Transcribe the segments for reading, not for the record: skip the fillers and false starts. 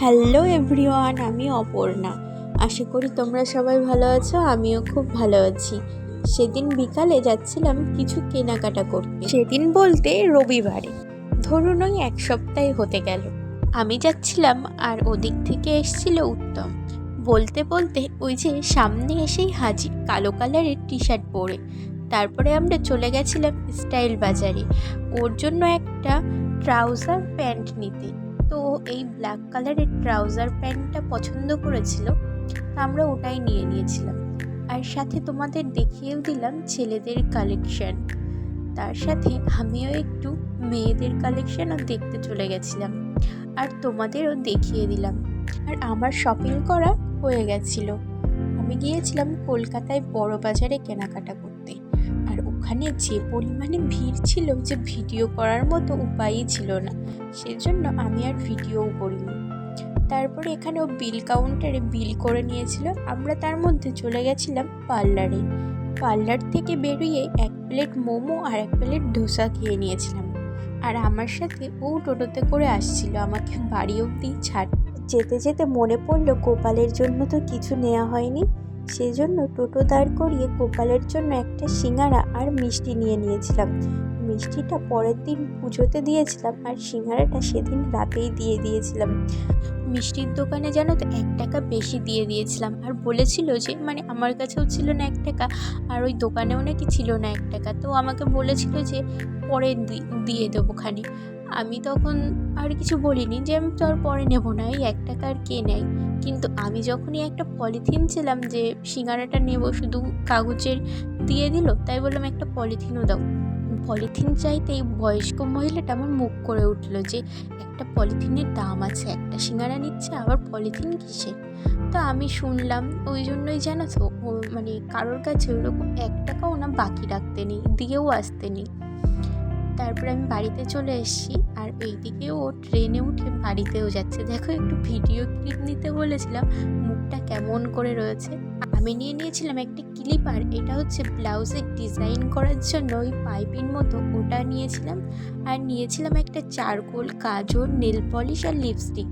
Hello everyone, আমি অপর্ণা। আশা করি তোমরা সবাই ভালো আছো। আমিও খুব ভালো আছি। সেদিন বিকালে যাচ্ছিলাম কিছু কেনাকাটা করতে। সেদিন বলতে রবিবারে, ধরুন ওই এক সপ্তাহ হতে গেল। আমি যাচ্ছিলাম আর ওদিক থেকে এসেছিল উত্তম। বলতে বলতে ওই যে সামনে এসেই হাজির কালো কালারের টি শার্ট পরে। তারপরে আমরা চলে গেছিলাম স্টাইল বাজারে ওর জন্য একটা ট্রাউজার প্যান্ট নিতে। তো এই ব্ল্যাক কালারের ট্রাউজার প্যান্টটা পছন্দ করেছিল, আমরা ওটাই নিয়ে নিয়েছিলাম। আর সাথে তোমাদের দেখিয়েও দিলাম ছেলেদের কালেকশন। তার সাথে আমিও একটু মেয়েদের কালেকশনও দেখতে চলে গেছিলাম আর তোমাদেরও দেখিয়ে দিলাম। আর আমার শপিং করা হয়ে গেছিল। আমি গিয়েছিলাম কলকাতায় বড় বাজারে কেনাকাটা করতে। আর ওখানে যে পরিমাণে ভিড় ছিল যে ভিডিও করার মতো উপায়ই ছিল না, সেজন্য আমি আর ভিডিওও করিনি। তারপরে এখানেও বিল কাউন্টারে বিল করে নিয়েছিল। আমরা তার মধ্যে চলে গেছিলাম পার্লারে। পার্লার থেকে বেরিয়ে এক প্লেট মোমো আর এক প্লেট ধোসা খেয়ে নিয়েছিলাম। আর আমার সাথে ও টোটোতে করে আসছিল আমাকে বাড়ি অবধি ছাড়। যেতে যেতে মনে পড়লো গোপালের জন্য তো কিছু নেওয়া হয়নি, সেজন্য টোটো দাঁড় করিয়ে গোপালের জন্য একটা সিঙ্গারা আর মিষ্টি নিয়ে নিয়েছিলাম। মিষ্টিটা পরের দিন পুজোতে দিয়েছিলাম আর সিঙ্গারাটা সেদিন রাতেই দিয়ে দিয়েছিলাম। মিষ্টির দোকানে জানো তো 1 টাকা বেশি দিয়ে দিয়েছিলাম। আর বলেছিল যে আমার কাছেও ছিল না 1 টাকা, আর ওই দোকানেও নাকি ছিল না 1 টাকা। তো আমাকে বলেছিল যে পরে দিয়ে দেবো খানি। আমি তখন আর কিছু বলিনি, যে আমি তো আর পরে নেবো না, এই 1 টাকা আর কে নেয়। কিন্তু আমি যখনই একটা পলিথিন ছিলাম যে সিঙ্গারাটা নেব, শুধু কাগজের দিয়ে দিল, তাই বললাম একটা পলিথিনও দাও। পলিথিন চাইতেই বয়স্ক মহিলাটা আমার মুখ করে উঠলো যে একটা পলিথিনের দাম আছে, একটা সিঙ্গারা নিচ্ছে আবার পলিথিন কিসের। তো আমি শুনলাম, ওই জন্যই জানো তো কারোর কাছে ওরকম 1 টাকাও না বাকি রাখতে নেই, দিয়েও আসতে নেই। তারপরে আমি বাড়িতে চলে এসেছি আর এইদিকে ও ট্রেনে উঠে বাড়িতেও যাচ্ছে। দেখো, একটু ভিডিও ক্লিপ নিতে বলেছিলাম, মুখটা কেমন করে রয়েছে। আমি নিয়ে নিয়েছিলাম একটা ক্লিপার, এটা হচ্ছে ব্লাউজের ডিজাইন করার জন্য ওই পাইপিং মতো, ওটা নিয়েছিলাম। আর নিয়েছিলাম একটা চারকোল, কাজল, নেল পলিশ আর লিপস্টিক।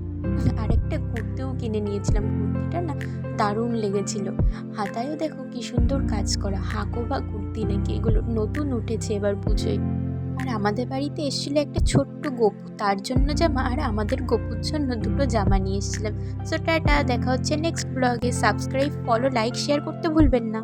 আর একটা কুর্তিও কিনে নিয়েছিলাম। কুর্তিটা না দারুণ লেগেছিল। হাতায়ও দেখো কি সুন্দর কাজ করা, হাকোবা কুর্তি নাকি, এগুলো নতুন উঠেছে এবার পুজোয়। আর আমাদের বাড়িতে এসেছিলো একটা ছোট্ট গপু, তার জন্য জামা, আর আমাদের গপুর জন্য 2টো জামা নিয়ে এসেছিলাম। সো টাটা, দেখা হচ্ছে নেক্সট ব্লগে। সাবস্ক্রাইব, ফলো, লাইক, শেয়ার করতে ভুলবেন না।